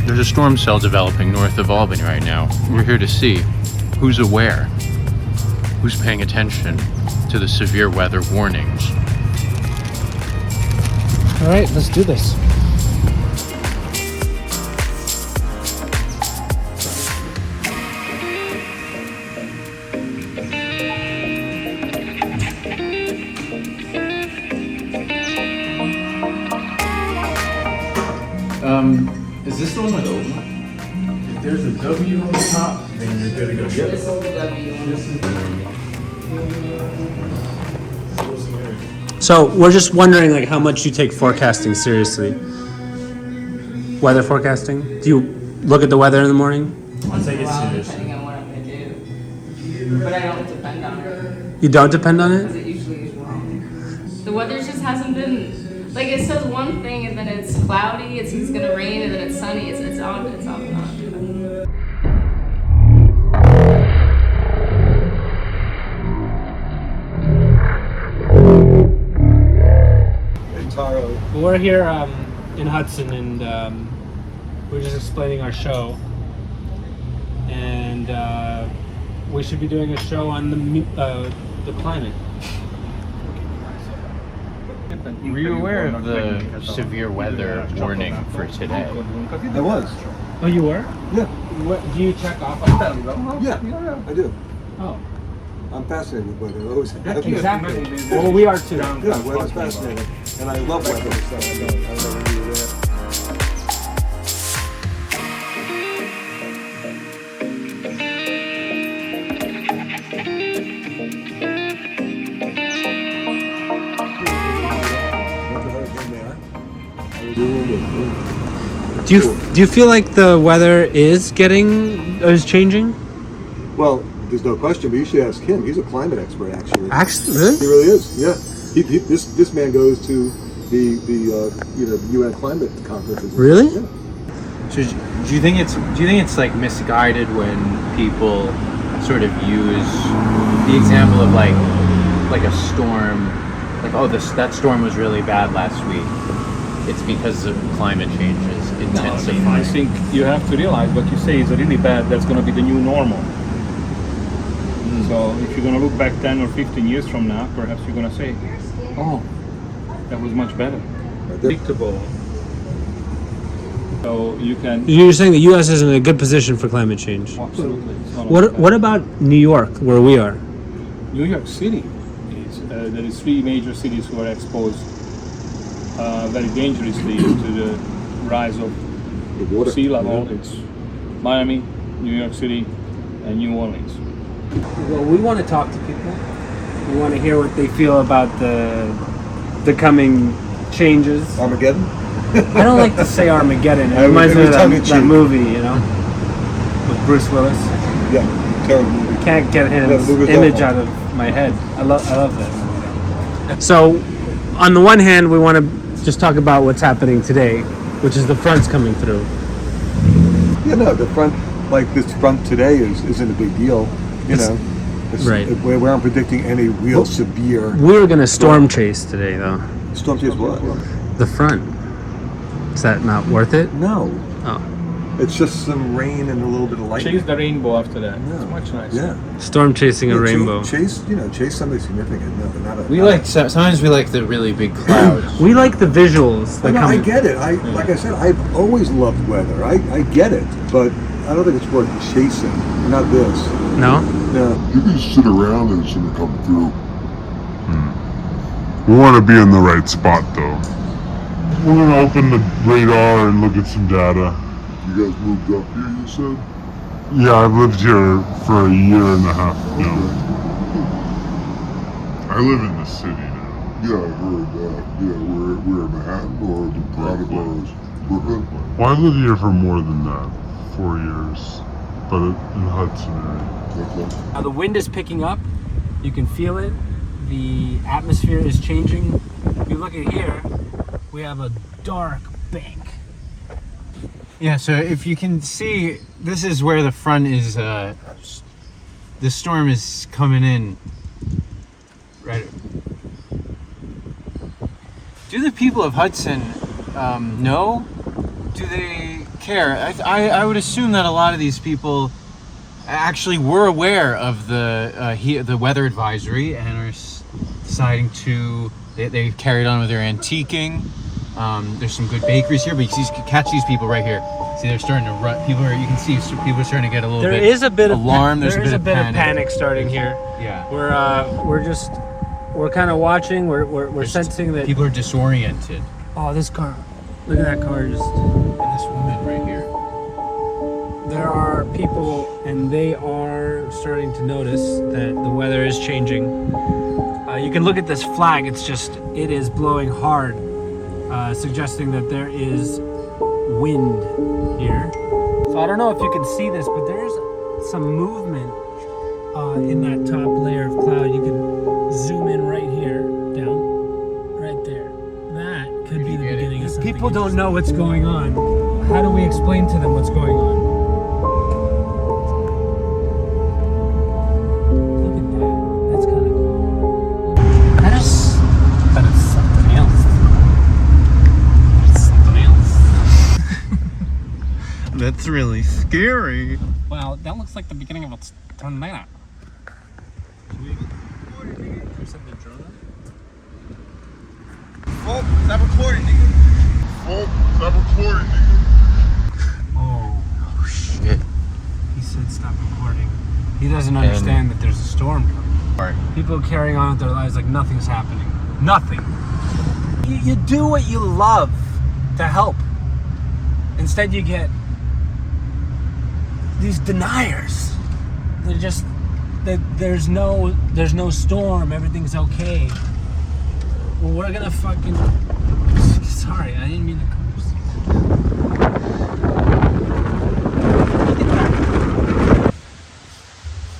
There's a storm cell developing north of Albany right now. We're here to see who's aware, who's paying attention to the severe weather warnings. All right, let's do this. Is this the one with open? If there's a W on the top, then you're good to go. Yep. This is the W. So we're just wondering, like, how much you take forecasting seriously. Weather forecasting? Do you look at the weather in the morning? Once in a while, depending on what I'm gonna do. But I don't depend on it. You don't depend on Because it? it usually is wrong. The weather just hasn't been, like, it says one thing and then it's cloudy, it's gonna rain, and then it's sunny. It's off and on. We're here in Hudson, and we're just explaining our show. And we should be doing a show on the climate. Were you aware of the severe weather warning for today? I was. Oh, you were? Yeah. What, do you check off on that? Yeah, I do. Oh, I'm fascinated with weather. I always have been. exactly. Well, we are too. Yeah, weather's fascinating. And I love weather, so I never knew that. Do you feel like the weather is changing? Well, there's no question, but you should ask him. He's a climate expert, actually. Actually, He really? really is. Yeah. This man goes to the UN climate conferences. Really? Yeah. So do you think it's like misguided when people sort of use the example of like a storm, like, oh, that storm was really bad last week. It's because of climate change is intensifying. I think you have to realize what you say is really bad. That's going to be the new normal. So if you're going to look back 10 or 15 years from now, perhaps you're going to say, oh, that was much better. Predictable. So you can... You're saying the U.S. is in a good position for climate change. Absolutely. It's not What about New York, where we are? New York City, there is 3 major cities who are exposed very dangerously to the rise of The water. sea level. Yeah. It's Miami, New York City, and New Orleans. Well, we want to talk to people. We want to hear what they feel about the coming changes. Armageddon? I don't like to say Armageddon. It I- reminds me of tongue in cheek. that movie, you know, with Bruce Willis. Yeah. Terrible movie. Can't get his Yeah, the movie's image awful. out of my head. I love that movie. So, on the one hand, we want to just talk about what's happening today, which is the fronts coming through. Yeah, no, the front, like this front today isn't a big deal, you know. It's, right. We aren't predicting any real severe We were going to storm chase today, though. storm chase. What? The front. Is that not worth it? No, Oh. it's just some rain and a little bit of lightning. Chase the rainbow after that. Yeah. It's much nicer. Yeah. Storm chasing a rainbow. Chase something significant. No, not a. We not like sometimes we like the really big clouds. We like the visuals that I come. get it. Like I said, I've always loved weather. I get it, but I don't think it's worth chasing. Not this. No? No. You can sit around and it's gonna come through. We want to be in the right spot though. We're gonna open the radar and look at some data. You guys moved up here, you said? Yeah, I've lived here for a year and a half now. I live in the city now. Yeah, I heard that. Yeah, we're in Manhattan or the outer boroughs? Brooklyn? Well, I lived here for more than that, 4 years, but in Hudson area. Okay. Now the wind is picking up. You can feel it. The atmosphere is changing. If you look at here, we have a dark bank. Yeah, so if you can see, this is where the front is, the storm is coming in. Right. Do the people of Hudson know? care. I would assume that a lot of these people actually were aware of the weather advisory and are deciding to. They've carried on with their antiquing. There's some good bakeries here, but you can catch these people right here. See, they're starting to run. You can see people are starting to get a little bit. There is a bit alarm. There is a bit of panic starting here. Yeah. We're kind of watching. We're sensing that people are disoriented. Oh, this car! Look at that car! Just And this woman right here. there are people, and they are starting to notice that the weather is changing. You can look at this flag. It is blowing hard, suggesting that there is wind here. So I don't know if you can see this, but there's some movement in that top layer of cloud. You can zoom in right here, down, right there. That could be the beginning of something. People don't know what's going on. How do we explain to them what's going on? Look at that. That's kind of cool. That is something else. It's something else. That's really scary. Well, that looks like the beginning of a tornado. Oh, stop recording, nigga. Oh shit. He said stop recording. He doesn't understand that there's a storm coming. Right. People carrying on with their lives like nothing's happening. Nothing. You do what you love to help. Instead you get these deniers. They're just there's no storm, everything's okay. Well, we're gonna fucking sorry, I didn't mean to curse.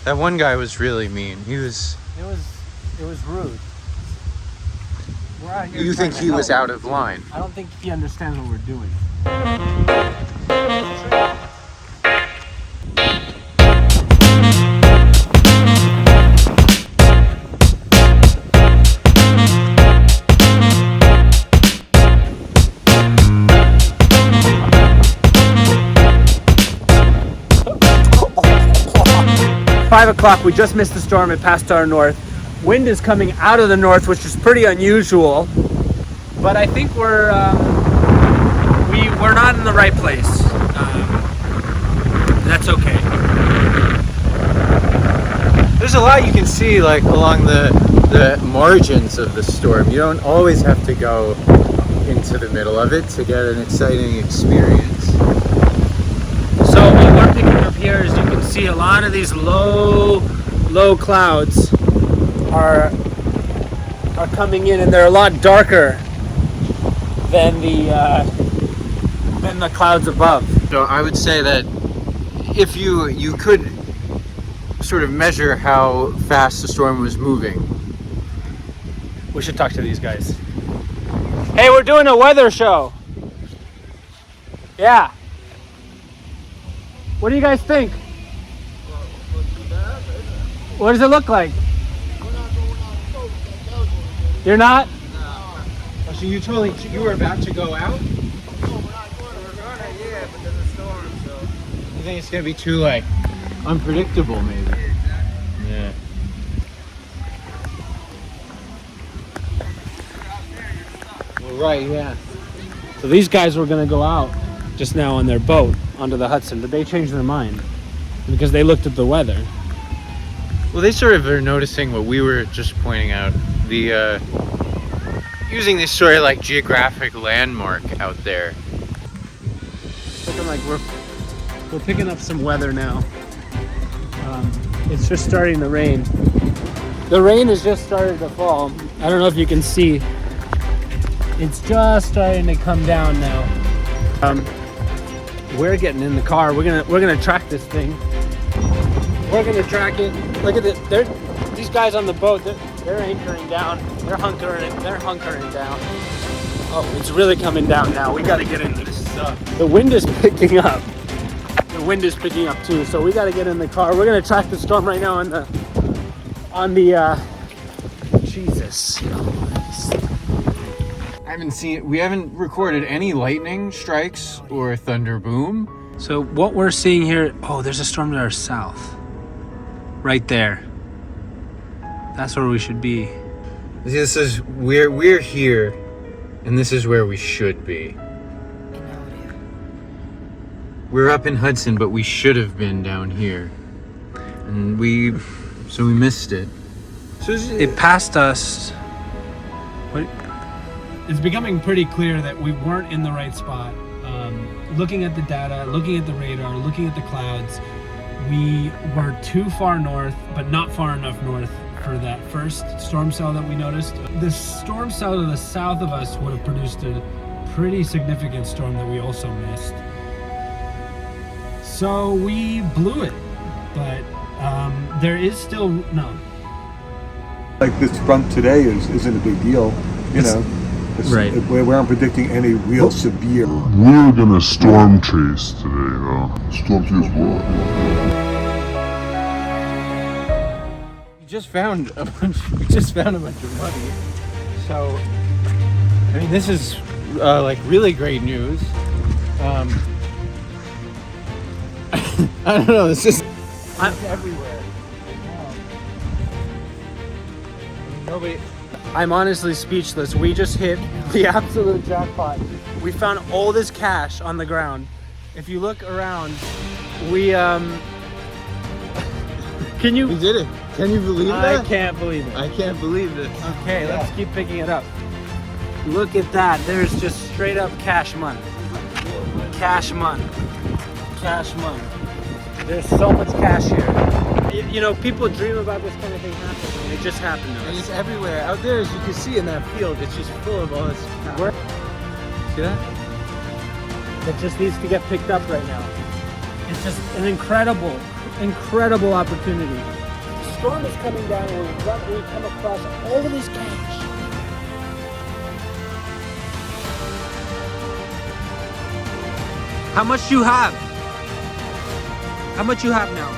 That one guy was really mean. He was. It was rude. We're out here. You think he was out of line? I don't think he understands what we're doing. 5 o'clock, we just missed the storm. It passed to our north. Wind is coming out of the north, which is pretty unusual. But I think we're not in the right place. That's okay. There's a lot you can see, like along the margins of the storm. You don't always have to go into the middle of it to get an exciting experience. So what we're picking up here is you can see a lot of these low clouds are coming in, and they're a lot darker than the clouds above. So I would say that if you could sort of measure how fast the storm was moving. We should talk to these guys. Hey, we're doing a weather show. Yeah. What do you guys think? What does it look like? You're not? Oh, so you were about to go out? You think it's gonna be too like unpredictable, maybe? Yeah. Well, right, yeah. So these guys were gonna go out just now on their boat onto the Hudson, but they changed their mind because they looked at the weather. Well, they sort of are noticing what we were just pointing out. The using this sort of like geographic landmark out there. Looking like we're picking up some weather now. It's just starting to rain. The rain has just started to fall. I don't know if you can see. It's just starting to come down now. We're getting in the car. We're gonna track this thing. We're gonna track it. Look at it. These guys on the boat. They're anchoring down. They're hunkering down. Oh, it's really coming down now. We gotta get into this stuff. The wind is picking up. The wind is picking up too. So we gotta get in the car. We're gonna track the storm right now on the Jesus. We haven't recorded any lightning strikes or thunder boom. So what we're seeing here, oh, there's a storm to our south. Right there. That's where we should be. This is we're here, and this is where we should be. We're up in Hudson, but we should have been down here, and we missed it. So It passed us. What? It's becoming pretty clear that we weren't in the right spot. Looking at the data, looking at the radar, looking at the clouds, we were too far north, but not far enough north for that first storm cell that we noticed. The storm cell to the south of us would have produced a pretty significant storm that we also missed. So we blew it, but there is still no. Like this front today isn't a big deal, you know. Right. We aren't predicting any real severe. We're gonna storm chase today, though. Storm chase what? We just found a bunch of money. So, I mean, this is like really great news. I don't know. It's just everywhere. Nobody. I'm honestly speechless. We just hit the absolute jackpot. We found all this cash on the ground. If you look around, we Can you? We did it. Can you believe that? I can't believe it. I can't believe this. Okay, let's keep picking it up. Look at that. There's just straight up cash money. Cash money. Cash money. There's so much cash here. You know, people dream about this kind of thing happening. It just happened to And us. it's everywhere. Out there, as you can see in that field, it's just full of all this crap. See that? It just needs to get picked up right now. It's just an incredible opportunity. The storm is coming down and we come across all of this cash. How much do you have? How much you have now?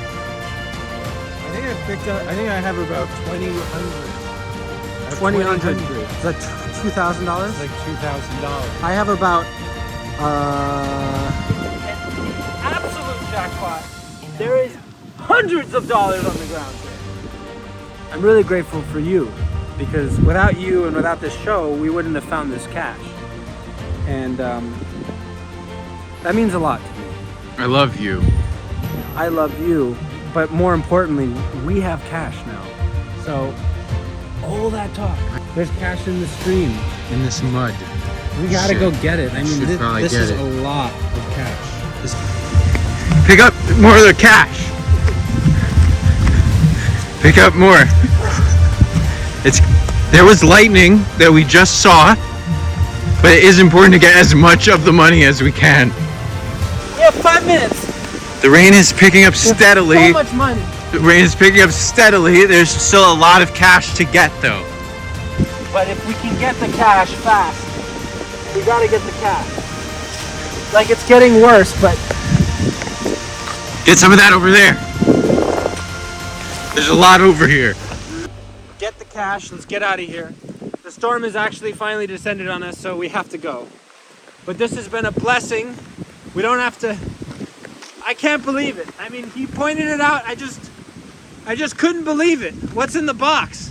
I think I have about 2,100. 2,100. Is that $2,000? It's like $2,000. I have about absolute jackpot. There is hundreds of dollars on the ground here. I'm really grateful for you, because without you and without this show, we wouldn't have found this cash. And that means a lot to me. I love you. I love you, but more importantly, we have cash now. So all that talk, there's cash in the stream. In this mud. We gotta go get it. I mean, this is it. a lot of cash. Pick up more of the cash. Pick up more. There was lightning that we just saw, but it is important to get as much of the money as we can. We have 5 minutes. The rain is picking up steadily. So much money. The rain is picking up steadily. There's still a lot of cash to get, though. But if we can get the cash fast, we gotta get the cash. Like, it's getting worse, but Get some of that over there. There's a lot over here. get the cash. Let's get out of here. The storm has actually finally descended on us, so we have to go. But this has been a blessing. We don't have to. I can't believe it. I mean, he pointed it out. I just couldn't believe it. What's in the box?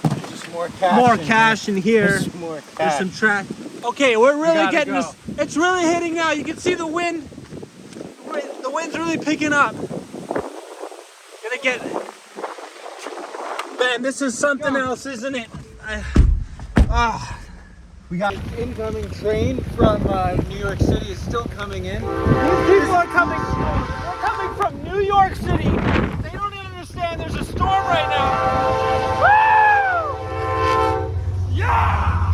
There's just more cash. More cash in here. There's more There's cash. some trash. Okay, we're really gotta getting go. this. It's really hitting now. You can see the wind. The wind's really picking up. Gonna get. Man, this is something else, isn't it? We got an incoming train from New York City. Is still coming in. These people are coming. They're coming from New York City. They don't even understand. There's a storm right now. Woo! Yeah!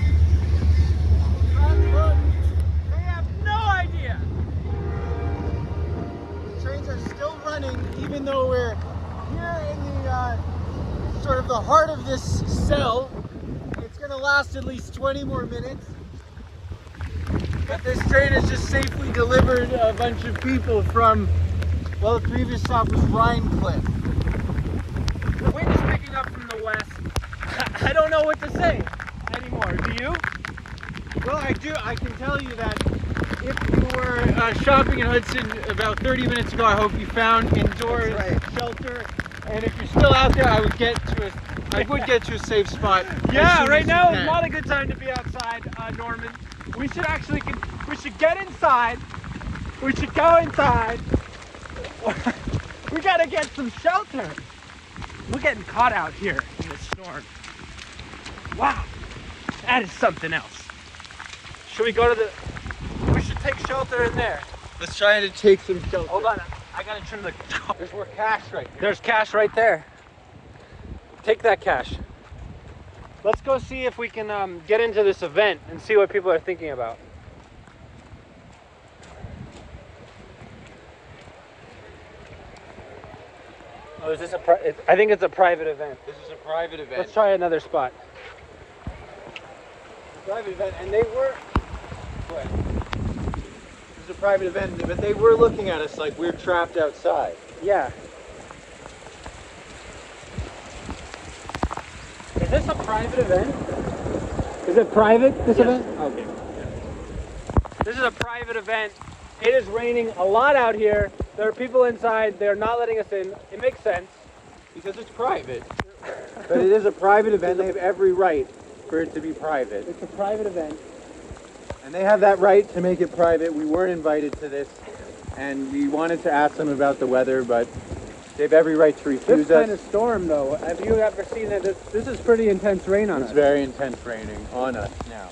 They have no idea. The trains are still running, even though we're here in the sort of the heart of this cell. It's gonna last at least 20 more minutes. But this train has just safely delivered a bunch of people from, well, the previous stop was Rhinecliff. The wind is picking up from the west. I don't know what to say anymore. Do you? Well, I do. I can tell you that if you were shopping in Hudson about 30 minutes ago, I hope you found indoor shelter. And if you're still out there, I would get to a safe spot. Yeah, right now is not a good time to be outside, Norman. We should get inside. We should go inside. We gotta get some shelter. We're getting caught out here in the storm. Wow, that is something else. Should we go to we should take shelter in there. Let's try to take some shelter. Hold on, I gotta trim the. There's more cash right there. There's cash right there. Take that cash. Let's go see if we can get into this event and see what people are thinking about. Oh, is this I think it's a private event. This is a private event. Let's try another spot. Private event, and they were. This is a private event, but they were looking at us like we're trapped outside. Yeah. Is this a private event? Is it private, this event? Okay. Yeah. This is a private event. It is raining a lot out here. There are people inside. They're not letting us in. It makes sense. Because it's private. But it is a private event. They have every right for it to be private. It's a private event. And they have that right to make it private. We weren't invited to this. And we wanted to ask them about the weather, but they have every right to refuse This kind of storm, though, have you ever seen it? This is pretty intense rain on us. It's very intense raining on us now.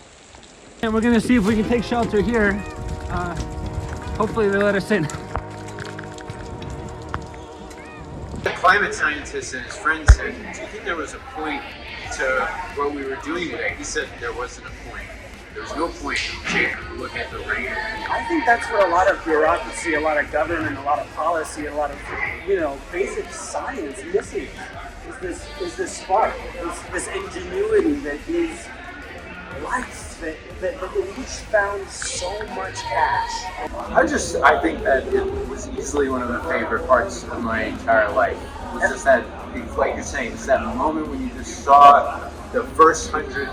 And we're going to see if we can take shelter here. Hopefully they let us in. The climate scientist and his friend said, do you think there was a point to what we were doing today? He said there wasn't a point. There was no point to look at the rain. I think that's where a lot of bureaucracy, a lot of government, a lot of policy, a lot of basic science missing. Is this spark, this ingenuity that is life. That the elite found so much cash. I think that it was easily one of the favorite parts of my entire life. It was just that, like you're saying, it's that moment when you just saw the first 100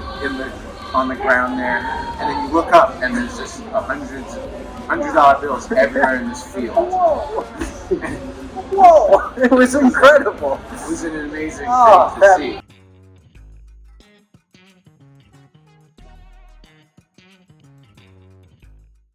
on the ground there, and then you look up and there's just $100 bills everywhere in this field. Whoa! It was incredible. It was an amazing thing to see.